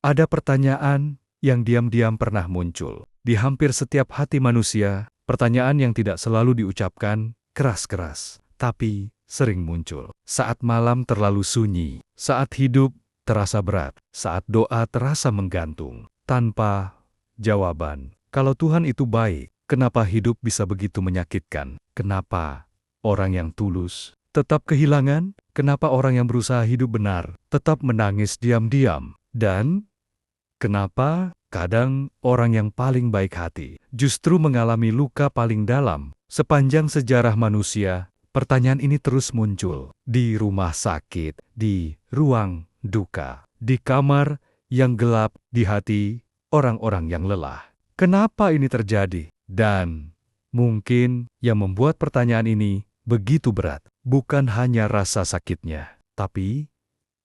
Ada pertanyaan yang diam-diam pernah muncul di hampir setiap hati manusia, pertanyaan yang tidak selalu diucapkan keras-keras, tapi sering muncul saat malam terlalu sunyi, saat hidup terasa berat, saat doa terasa menggantung, tanpa jawaban. Kalau Tuhan itu baik, kenapa hidup bisa begitu menyakitkan? Kenapa orang yang tulus tetap kehilangan? Kenapa orang yang berusaha hidup benar tetap menangis diam-diam? Dan kenapa kadang orang yang paling baik hati justru mengalami luka paling dalam? Sepanjang sejarah manusia, pertanyaan ini terus muncul di rumah sakit, di ruang duka, di kamar yang gelap, di hati orang-orang yang lelah. Kenapa ini terjadi? Dan mungkin yang membuat pertanyaan ini begitu berat bukan hanya rasa sakitnya, tapi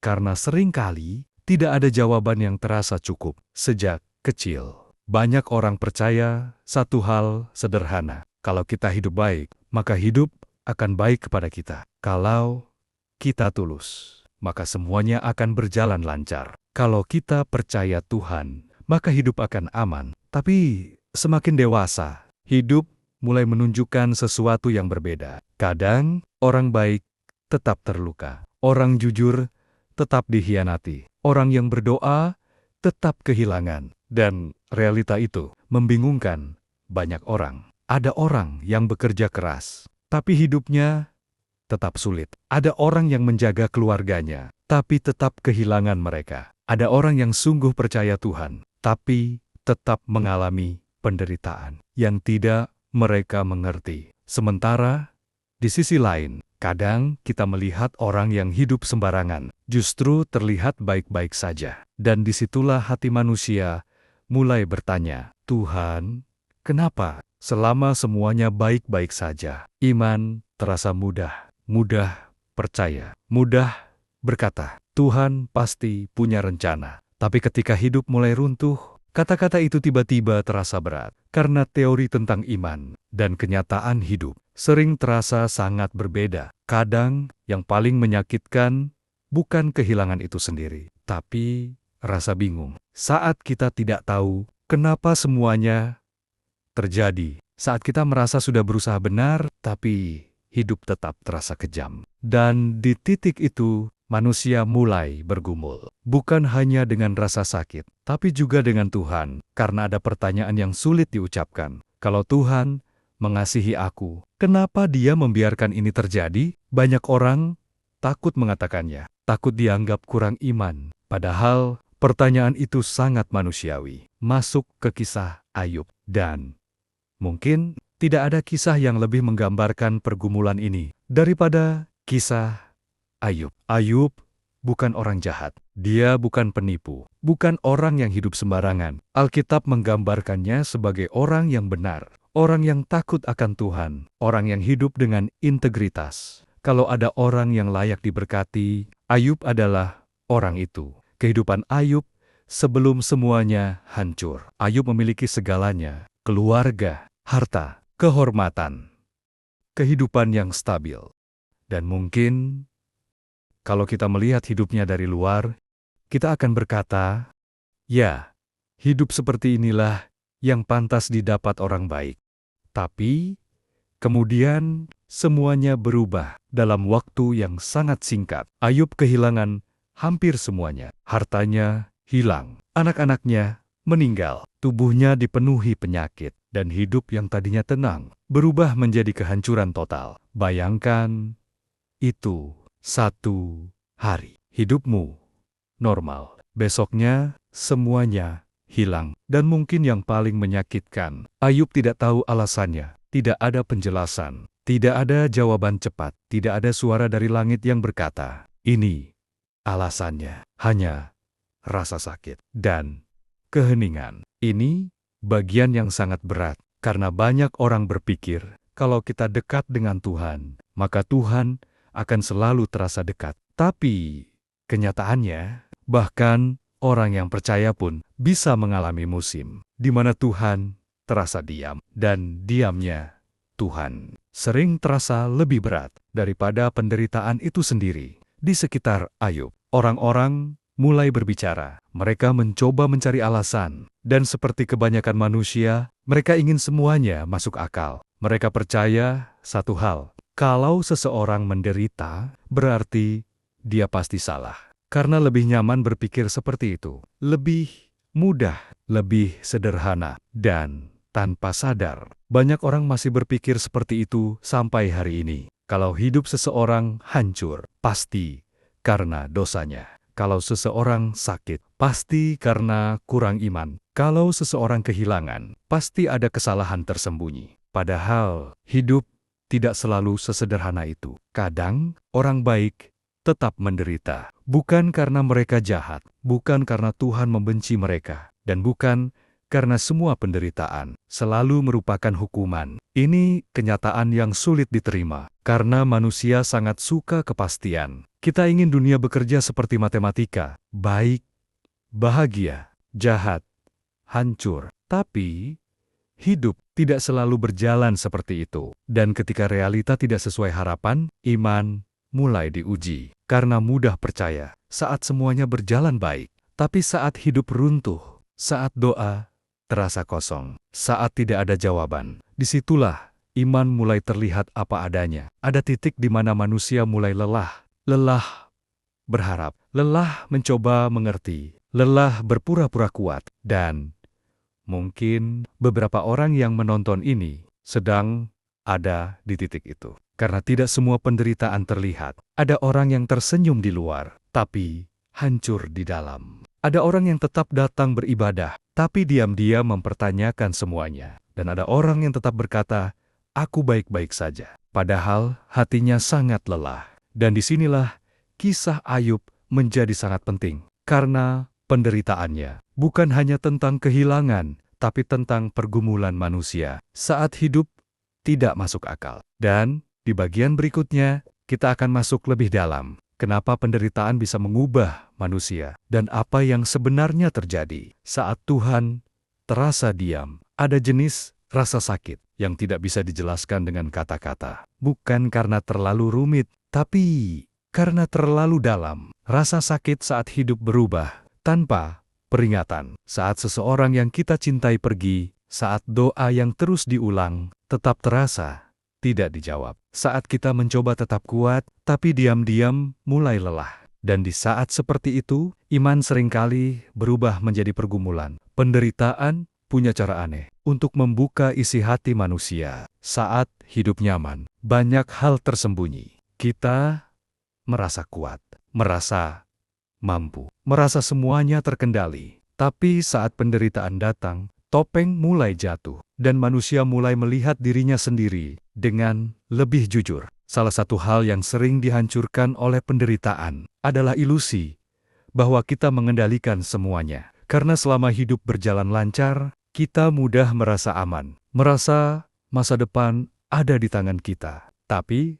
karena seringkali tidak ada jawaban yang terasa cukup. Sejak kecil, banyak orang percaya satu hal sederhana. Kalau kita hidup baik, maka hidup akan baik kepada kita. Kalau kita tulus, maka semuanya akan berjalan lancar. Kalau kita percaya Tuhan, maka hidup akan aman. Tapi semakin dewasa, hidup mulai menunjukkan sesuatu yang berbeda. Kadang, orang baik tetap terluka. Orang jujur tetap dikhianati. Orang yang berdoa tetap kehilangan. Dan realita itu membingungkan banyak orang. Ada orang yang bekerja keras, tapi hidupnya tetap sulit. Ada orang yang menjaga keluarganya, tapi tetap kehilangan mereka. Ada orang yang sungguh percaya Tuhan, tapi tetap mengalami penderitaan yang tidak mereka mengerti. Sementara, di sisi lain, kadang kita melihat orang yang hidup sembarangan, justru terlihat baik-baik saja. Dan disitulah hati manusia mulai bertanya, Tuhan, kenapa selama semuanya baik-baik saja? Iman terasa mudah percaya, mudah berkata, Tuhan pasti punya rencana. Tapi ketika hidup mulai runtuh, kata-kata itu tiba-tiba terasa berat, karena teori tentang iman dan kenyataan hidup sering terasa sangat berbeda. Kadang yang paling menyakitkan bukan kehilangan itu sendiri, tapi rasa bingung. Saat kita tidak tahu kenapa semuanya terjadi, saat kita merasa sudah berusaha benar, tapi hidup tetap terasa kejam. Dan di titik itu, manusia mulai bergumul. Bukan hanya dengan rasa sakit, tapi juga dengan Tuhan. Karena ada pertanyaan yang sulit diucapkan. Kalau Tuhan mengasihi aku, kenapa Dia membiarkan ini terjadi? Banyak orang takut mengatakannya. Takut dianggap kurang iman. Padahal pertanyaan itu sangat manusiawi. Masuk ke kisah Ayub. Dan mungkin tidak ada kisah yang lebih menggambarkan pergumulan ini daripada kisah Ayub. Ayub bukan orang jahat. Dia bukan penipu. Bukan orang yang hidup sembarangan. Alkitab menggambarkannya sebagai orang yang benar. Orang yang takut akan Tuhan. Orang yang hidup dengan integritas. Kalau ada orang yang layak diberkati, Ayub adalah orang itu. Kehidupan Ayub sebelum semuanya hancur. Ayub memiliki segalanya. Keluarga, harta, kehormatan, kehidupan yang stabil. Dan mungkin kalau kita melihat hidupnya dari luar, kita akan berkata, ya, hidup seperti inilah yang pantas didapat orang baik. Tapi, kemudian semuanya berubah dalam waktu yang sangat singkat. Ayub kehilangan hampir semuanya. Hartanya hilang, anak-anaknya meninggal, tubuhnya dipenuhi penyakit, dan hidup yang tadinya tenang berubah menjadi kehancuran total. Bayangkan itu satu hari. Hidupmu normal. Besoknya semuanya hilang. Dan mungkin yang paling menyakitkan, Ayub tidak tahu alasannya. Tidak ada penjelasan. Tidak ada jawaban cepat. Tidak ada suara dari langit yang berkata, ini alasannya. Hanya rasa sakit dan keheningan. Ini bagian yang sangat berat, karena banyak orang berpikir, kalau kita dekat dengan Tuhan, maka Tuhan akan selalu terasa dekat. Tapi, kenyataannya, bahkan orang yang percaya pun bisa mengalami musim, di mana Tuhan terasa diam, dan diamnya Tuhan sering terasa lebih berat daripada penderitaan itu sendiri. Di sekitar Ayub, orang-orang mulai berbicara. Mereka mencoba mencari alasan, dan seperti kebanyakan manusia, mereka ingin semuanya masuk akal. Mereka percaya satu hal, kalau seseorang menderita, berarti dia pasti salah. Karena lebih nyaman berpikir seperti itu, lebih mudah, lebih sederhana, dan tanpa sadar. Banyak orang masih berpikir seperti itu sampai hari ini. Kalau hidup seseorang hancur, pasti karena dosanya. Kalau seseorang sakit, pasti karena kurang iman. Kalau seseorang kehilangan, pasti ada kesalahan tersembunyi. Padahal, hidup tidak selalu sesederhana itu. Kadang, orang baik tetap menderita. Bukan karena mereka jahat, bukan karena Tuhan membenci mereka, dan bukan karena semua penderitaan selalu merupakan hukuman. Ini kenyataan yang sulit diterima, karena manusia sangat suka kepastian. Kita ingin dunia bekerja seperti matematika, baik, bahagia, jahat, hancur. Tapi, hidup tidak selalu berjalan seperti itu. Dan ketika realita tidak sesuai harapan, iman mulai diuji. Karena mudah percaya saat semuanya berjalan baik, tapi saat hidup runtuh, saat doa terasa kosong, saat tidak ada jawaban, disitulah iman mulai terlihat apa adanya. Ada titik di mana manusia mulai lelah berharap, lelah mencoba mengerti, lelah berpura-pura kuat, dan mungkin beberapa orang yang menonton ini sedang ada di titik itu. Karena tidak semua penderitaan terlihat. Ada orang yang tersenyum di luar, tapi hancur di dalam. Ada orang yang tetap datang beribadah, tapi diam-diam mempertanyakan semuanya. Dan ada orang yang tetap berkata, "Aku baik-baik saja." Padahal hatinya sangat lelah. Dan disinilah kisah Ayub menjadi sangat penting. Karena penderitaannya bukan hanya tentang kehilangan, tapi tentang pergumulan manusia saat hidup tidak masuk akal. Dan di bagian berikutnya, kita akan masuk lebih dalam. Kenapa penderitaan bisa mengubah manusia, dan apa yang sebenarnya terjadi saat Tuhan terasa diam. Ada jenis rasa sakit yang tidak bisa dijelaskan dengan kata-kata. Bukan karena terlalu rumit, tapi karena terlalu dalam. Rasa sakit saat hidup berubah tanpa peringatan. Saat seseorang yang kita cintai pergi, saat doa yang terus diulang tetap terasa tidak dijawab. Saat kita mencoba tetap kuat, tapi diam-diam mulai lelah. Dan di saat seperti itu, iman seringkali berubah menjadi pergumulan. Penderitaan punya cara aneh untuk membuka isi hati manusia. Saat hidup nyaman, banyak hal tersembunyi. Kita merasa kuat, merasa mampu, merasa semuanya terkendali. Tapi saat penderitaan datang, topeng mulai jatuh, dan manusia mulai melihat dirinya sendiri dengan lebih jujur. Salah satu hal yang sering dihancurkan oleh penderitaan adalah ilusi bahwa kita mengendalikan semuanya. Karena selama hidup berjalan lancar, kita mudah merasa aman, merasa masa depan ada di tangan kita. Tapi,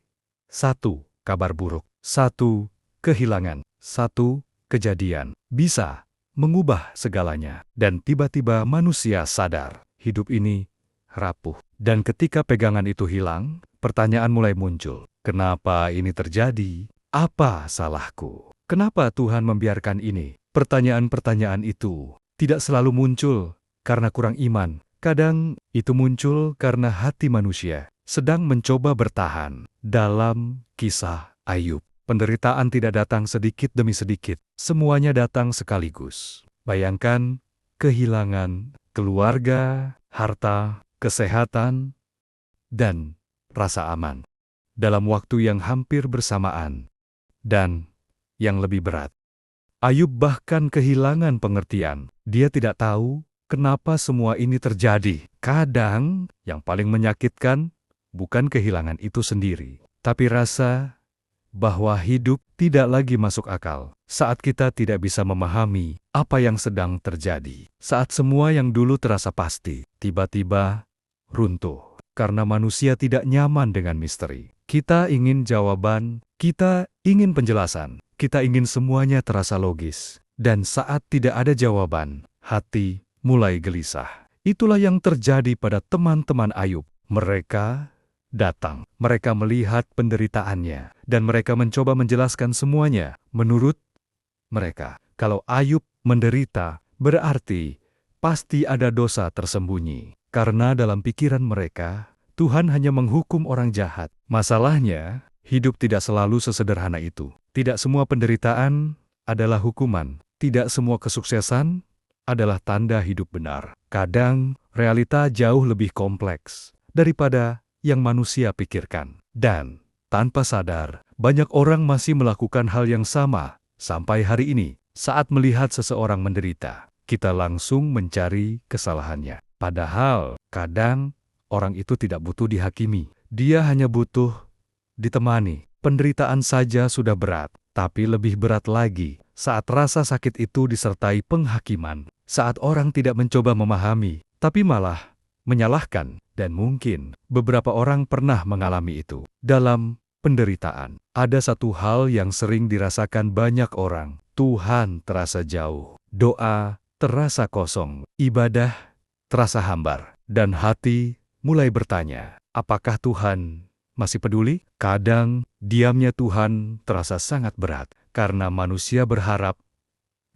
satu kabar buruk, satu kehilangan, satu kejadian bisa mengubah segalanya. Dan tiba-tiba manusia sadar, hidup ini rapuh. Dan ketika pegangan itu hilang, pertanyaan mulai muncul. Kenapa ini terjadi? Apa salahku? Kenapa Tuhan membiarkan ini? Pertanyaan-pertanyaan itu tidak selalu muncul karena kurang iman. Kadang itu muncul karena hati manusia sedang mencoba bertahan. Dalam kisah Ayub, penderitaan tidak datang sedikit demi sedikit. Semuanya datang sekaligus. Bayangkan kehilangan keluarga, harta, kesehatan, dan rasa aman dalam waktu yang hampir bersamaan. Dan yang lebih berat, Ayub bahkan kehilangan pengertian. Dia tidak tahu kenapa semua ini terjadi. Kadang yang paling menyakitkan bukan kehilangan itu sendiri, tapi rasa bahwa hidup tidak lagi masuk akal. Saat kita tidak bisa memahami apa yang sedang terjadi. Saat semua yang dulu terasa pasti, tiba-tiba runtuh. Karena manusia tidak nyaman dengan misteri. Kita ingin jawaban, kita ingin penjelasan, kita ingin semuanya terasa logis. Dan saat tidak ada jawaban, hati mulai gelisah. Itulah yang terjadi pada teman-teman Ayub. Mereka datang, mereka melihat penderitaannya, dan mereka mencoba menjelaskan semuanya. Menurut mereka, Kalau Ayub menderita, berarti pasti ada dosa tersembunyi. Karena dalam pikiran mereka, Tuhan hanya menghukum orang jahat. Masalahnya, hidup tidak selalu sesederhana itu. Tidak semua penderitaan adalah hukuman. Tidak semua kesuksesan adalah tanda hidup benar. Kadang, realita jauh lebih kompleks daripada yang manusia pikirkan. Dan, tanpa sadar, banyak orang masih melakukan hal yang sama sampai hari ini. Saat melihat seseorang menderita, kita langsung mencari kesalahannya. Padahal, kadang orang itu tidak butuh dihakimi. Dia hanya butuh ditemani. Penderitaan saja sudah berat, tapi lebih berat lagi saat rasa sakit itu disertai penghakiman. Saat orang tidak mencoba memahami, tapi malah menyalahkan. Dan mungkin beberapa orang pernah mengalami itu. Dalam penderitaan, ada satu hal yang sering dirasakan banyak orang. Tuhan terasa jauh. Doa terasa kosong. Ibadah terasa hambar. Dan hati mulai bertanya, apakah Tuhan masih peduli? Kadang, diamnya Tuhan terasa sangat berat. Karena manusia berharap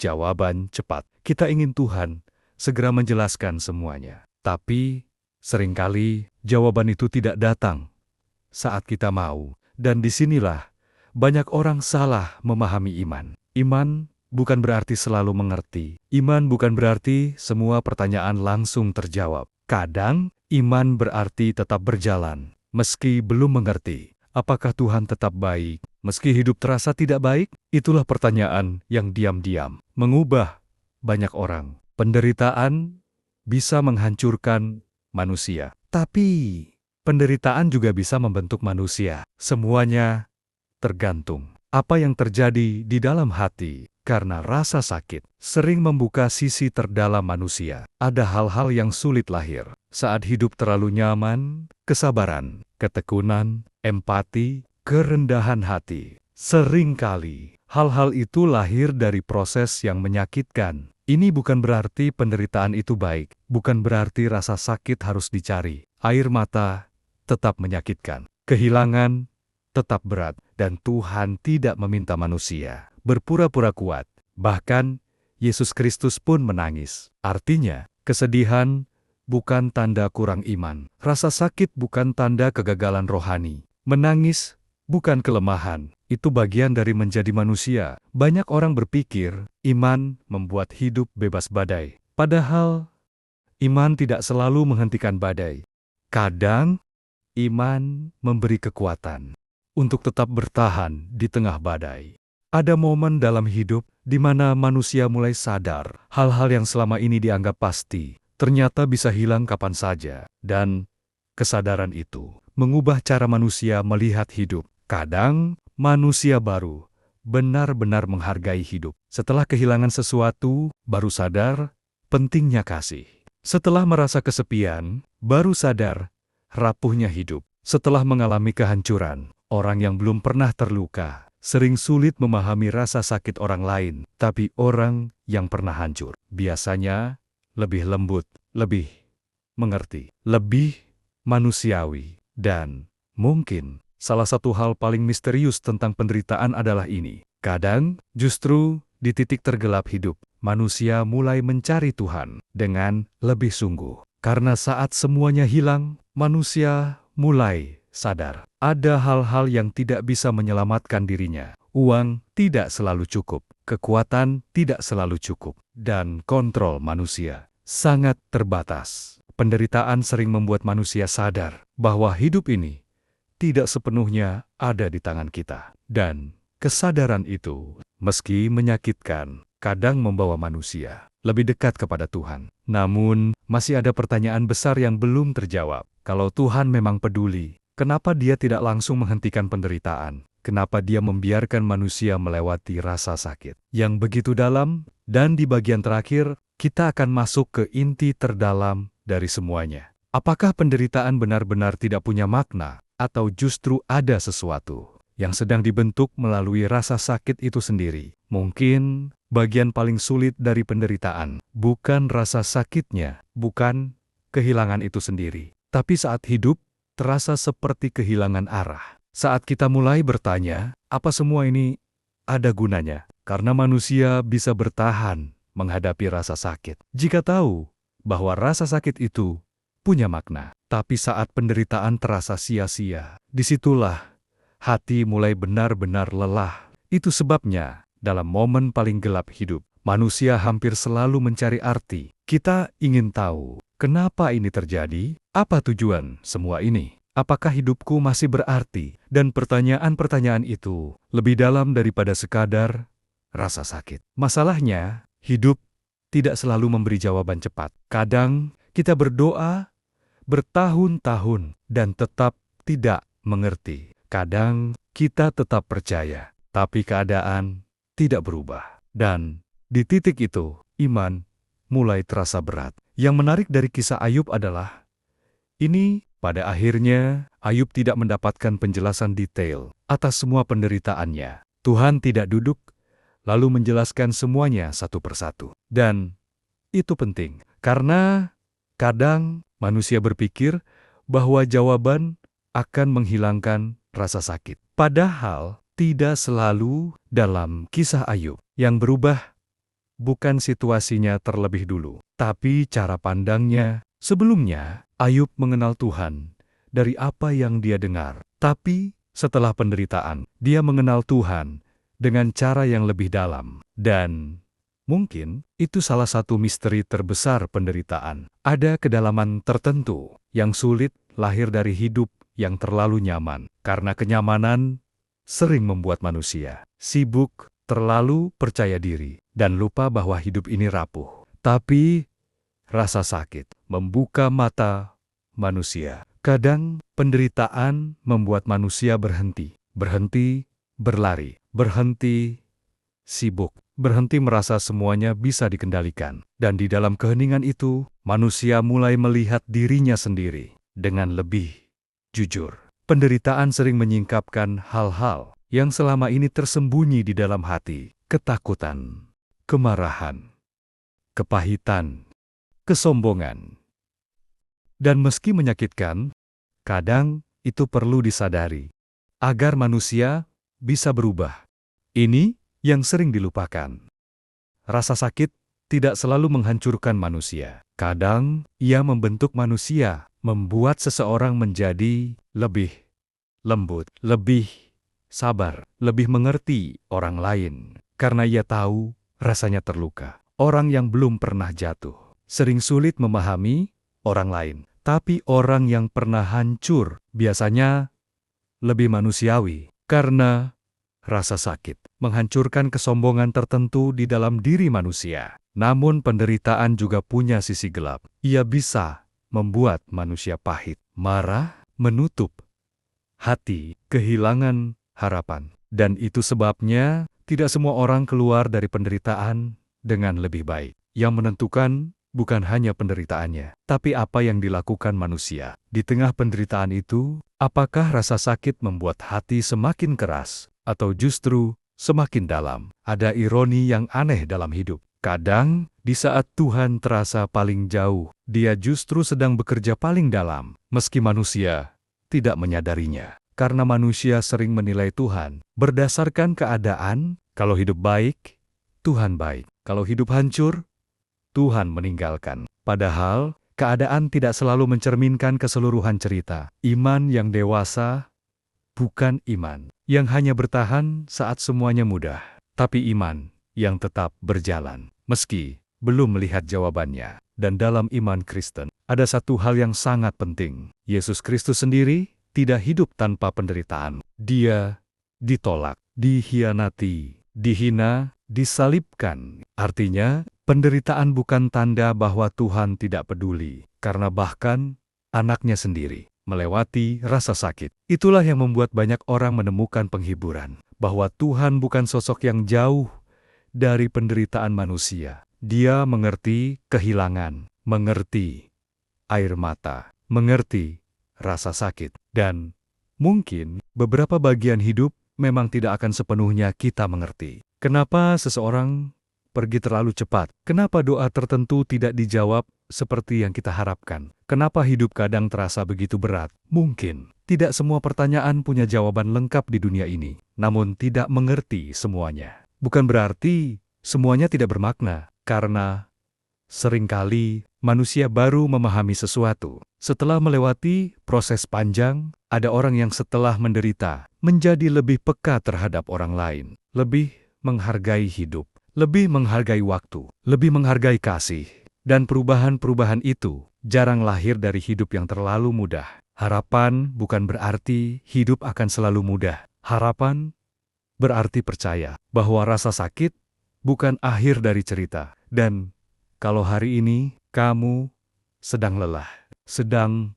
jawaban cepat. Kita ingin Tuhan segera menjelaskan semuanya. Tapi, seringkali jawaban itu tidak datang saat kita mau. Dan disinilah banyak orang salah memahami iman. Iman bukan berarti selalu mengerti. Iman bukan berarti semua pertanyaan langsung terjawab. Kadang, iman berarti tetap berjalan, meski belum mengerti. Apakah Tuhan tetap baik, meski hidup terasa tidak baik? Itulah pertanyaan yang diam-diam mengubah banyak orang. Penderitaan bisa menghancurkan manusia, tapi penderitaan juga bisa membentuk manusia. Semuanya tergantung apa yang terjadi di dalam hati. Karena rasa sakit sering membuka sisi terdalam manusia. Ada hal-hal yang sulit lahir saat hidup terlalu nyaman, kesabaran, ketekunan, empati, kerendahan hati. Seringkali hal-hal itu lahir dari proses yang menyakitkan. Ini bukan berarti penderitaan itu baik, bukan berarti rasa sakit harus dicari. Air mata tetap menyakitkan, kehilangan tetap berat, dan Tuhan tidak meminta manusia berpura-pura kuat. Bahkan, Yesus Kristus pun menangis. Artinya, kesedihan bukan tanda kurang iman. Rasa sakit bukan tanda kegagalan rohani. Menangis bukan kelemahan. Itu bagian dari menjadi manusia. Banyak orang berpikir, iman membuat hidup bebas badai. Padahal, iman tidak selalu menghentikan badai. Kadang, iman memberi kekuatan untuk tetap bertahan di tengah badai. Ada momen dalam hidup di mana manusia mulai sadar hal-hal yang selama ini dianggap pasti, ternyata bisa hilang kapan saja. Dan kesadaran itu mengubah cara manusia melihat hidup. Kadang, manusia baru benar-benar menghargai hidup. Setelah kehilangan sesuatu, baru sadar pentingnya kasih. Setelah merasa kesepian, baru sadar rapuhnya hidup. Setelah mengalami kehancuran, orang yang belum pernah terluka sering sulit memahami rasa sakit orang lain, tapi orang yang pernah hancur biasanya lebih lembut, lebih mengerti, lebih manusiawi. Dan mungkin salah satu hal paling misterius tentang penderitaan adalah ini. Kadang, justru di titik tergelap hidup, manusia mulai mencari Tuhan dengan lebih sungguh. Karena saat semuanya hilang, manusia mulai sadar. Ada hal-hal yang tidak bisa menyelamatkan dirinya. Uang tidak selalu cukup, kekuatan tidak selalu cukup, dan kontrol manusia sangat terbatas. Penderitaan sering membuat manusia sadar bahwa hidup ini tidak sepenuhnya ada di tangan kita. Dan kesadaran itu, meski menyakitkan, kadang membawa manusia lebih dekat kepada Tuhan. Namun, masih ada pertanyaan besar yang belum terjawab. Kalau Tuhan memang peduli, kenapa Dia tidak langsung menghentikan penderitaan? Kenapa Dia membiarkan manusia melewati rasa sakit yang begitu dalam? Dan di bagian terakhir, kita akan masuk ke inti terdalam dari semuanya. Apakah penderitaan benar-benar tidak punya makna, atau justru ada sesuatu yang sedang dibentuk melalui rasa sakit itu sendiri? Mungkin bagian paling sulit dari penderitaan bukan rasa sakitnya, bukan kehilangan itu sendiri, tapi saat hidup terasa seperti kehilangan arah. Saat kita mulai bertanya, apa semua ini ada gunanya? karena manusia bisa bertahan menghadapi rasa sakit jika tahu bahwa rasa sakit itu punya makna. Tapi saat penderitaan terasa sia-sia, disitulah hati mulai benar-benar lelah. Itu sebabnya, dalam momen paling gelap hidup, manusia hampir selalu mencari arti. Kita ingin tahu, kenapa ini terjadi? Apa tujuan semua ini? Apakah hidupku masih berarti? Dan pertanyaan-pertanyaan itu lebih dalam daripada sekadar rasa sakit. Masalahnya, hidup tidak selalu memberi jawaban cepat. Kadang kita berdoa bertahun-tahun dan tetap tidak mengerti. Kadang kita tetap percaya, tapi keadaan tidak berubah. Dan di titik itu, iman mulai terasa berat. Yang menarik dari kisah Ayub adalah, pada akhirnya Ayub tidak mendapatkan penjelasan detail atas semua penderitaannya. Tuhan tidak duduk lalu menjelaskan semuanya satu persatu. Dan itu penting, karena kadang manusia berpikir bahwa jawaban akan menghilangkan rasa sakit. Padahal tidak selalu. Dalam kisah Ayub, yang berubah bukan situasinya terlebih dulu, tapi cara pandangnya. Sebelumnya, Ayub mengenal Tuhan dari apa yang dia dengar. Tapi setelah penderitaan, dia mengenal Tuhan dengan cara yang lebih dalam. Dan mungkin itu salah satu misteri terbesar penderitaan. Ada kedalaman tertentu yang sulit lahir dari hidup yang terlalu nyaman. Karena kenyamanan sering membuat manusia sibuk, terlalu percaya diri, dan lupa bahwa hidup ini rapuh. Tapi rasa sakit membuka mata manusia. Kadang penderitaan membuat manusia berhenti berlari, berhenti sibuk, berhenti merasa semuanya bisa dikendalikan. Dan di dalam keheningan itu, manusia mulai melihat dirinya sendiri dengan lebih jujur. Penderitaan sering menyingkapkan hal-hal yang selama ini tersembunyi di dalam hati. Ketakutan, kemarahan, kepahitan, kesombongan. Dan meski menyakitkan, kadang itu perlu disadari agar manusia bisa berubah. Ini yang sering dilupakan. Rasa sakit tidak selalu menghancurkan manusia. Kadang ia membentuk manusia, membuat seseorang menjadi lebih lembut, lebih sabar, lebih mengerti orang lain. Karena ia tahu rasanya terluka. Orang yang belum pernah jatuh sering sulit memahami orang lain. Tapi orang yang pernah hancur biasanya lebih manusiawi. Karena rasa sakit menghancurkan kesombongan tertentu di dalam diri manusia. Namun penderitaan juga punya sisi gelap. Ia bisa membuat manusia pahit, marah, menutup hati, kehilangan harapan. Dan itu sebabnya tidak semua orang keluar dari penderitaan dengan lebih baik. Yang menentukan bukan hanya penderitaannya, tapi apa yang dilakukan manusia. Di tengah penderitaan itu, apakah rasa sakit membuat hati semakin keras, atau justru semakin dalam? Ada ironi yang aneh dalam hidup. Kadang, di saat Tuhan terasa paling jauh, Dia justru sedang bekerja paling dalam, meski manusia tidak menyadarinya. Karena manusia sering menilai Tuhan berdasarkan keadaan. Kalau hidup baik, Tuhan baik. Kalau hidup hancur, Tuhan meninggalkan. Padahal, keadaan tidak selalu mencerminkan keseluruhan cerita. Iman yang dewasa bukan iman yang hanya bertahan saat semuanya mudah, tapi iman yang tetap berjalan meski belum melihat jawabannya. Dan dalam iman Kristen, ada satu hal yang sangat penting. Yesus Kristus sendiri tidak hidup tanpa penderitaan. Dia ditolak, dikhianati, dihina, disalibkan. Artinya, penderitaan bukan tanda bahwa Tuhan tidak peduli, karena bahkan anaknya sendiri melewati rasa sakit. Itulah yang membuat banyak orang menemukan penghiburan, bahwa Tuhan bukan sosok yang jauh dari penderitaan manusia. Dia mengerti kehilangan, mengerti air mata, mengerti rasa sakit. Dan mungkin beberapa bagian hidup memang tidak akan sepenuhnya kita mengerti. Kenapa seseorang pergi terlalu cepat? Kenapa doa tertentu tidak dijawab seperti yang kita harapkan? Kenapa hidup kadang terasa begitu berat? Mungkin tidak semua pertanyaan punya jawaban lengkap di dunia ini, namun tidak mengerti semuanya. bukan berarti semuanya tidak bermakna, karena seringkali manusia baru memahami sesuatu. Setelah melewati proses panjang, ada orang yang setelah menderita menjadi lebih peka terhadap orang lain, lebih menghargai hidup, lebih menghargai waktu, lebih menghargai kasih. Dan perubahan-perubahan itu jarang lahir dari hidup yang terlalu mudah. Harapan bukan berarti hidup akan selalu mudah. Harapan berarti percaya bahwa rasa sakit bukan akhir dari cerita. Dan kalau hari ini kamu sedang lelah, sedang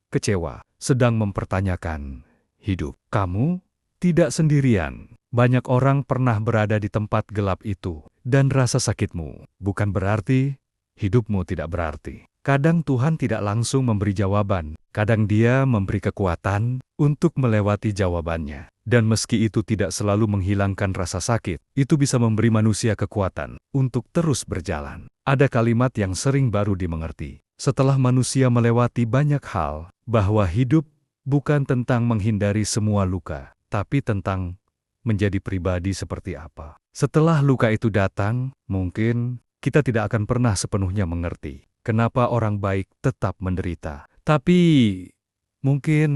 kecewa, sedang mempertanyakan hidup, kamu tidak sendirian. Banyak orang pernah berada di tempat gelap itu, dan rasa sakitmu bukan berarti hidupmu tidak berarti. Kadang Tuhan tidak langsung memberi jawaban, kadang Dia memberi kekuatan untuk melewati jawabannya. Dan meski itu tidak selalu menghilangkan rasa sakit, itu bisa memberi manusia kekuatan untuk terus berjalan. Ada kalimat yang sering baru dimengerti. Setelah manusia melewati banyak hal, bahwa hidup bukan tentang menghindari semua luka, tapi tentang menjadi pribadi seperti apa. Setelah luka itu datang, mungkin kita tidak akan pernah sepenuhnya mengerti kenapa orang baik tetap menderita. Tapi mungkin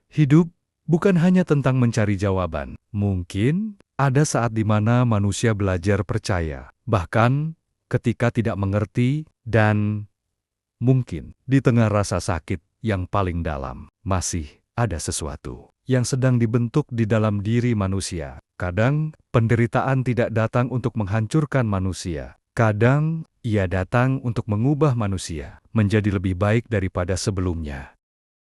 hidup bukan hanya tentang mencari jawaban. Mungkin ada saat di mana manusia belajar percaya, bahkan ketika tidak mengerti, dan mungkin di tengah rasa sakit yang paling dalam, masih ada sesuatu yang sedang dibentuk di dalam diri manusia. Kadang penderitaan tidak datang untuk menghancurkan manusia. Kadang ia datang untuk mengubah manusia menjadi lebih baik daripada sebelumnya.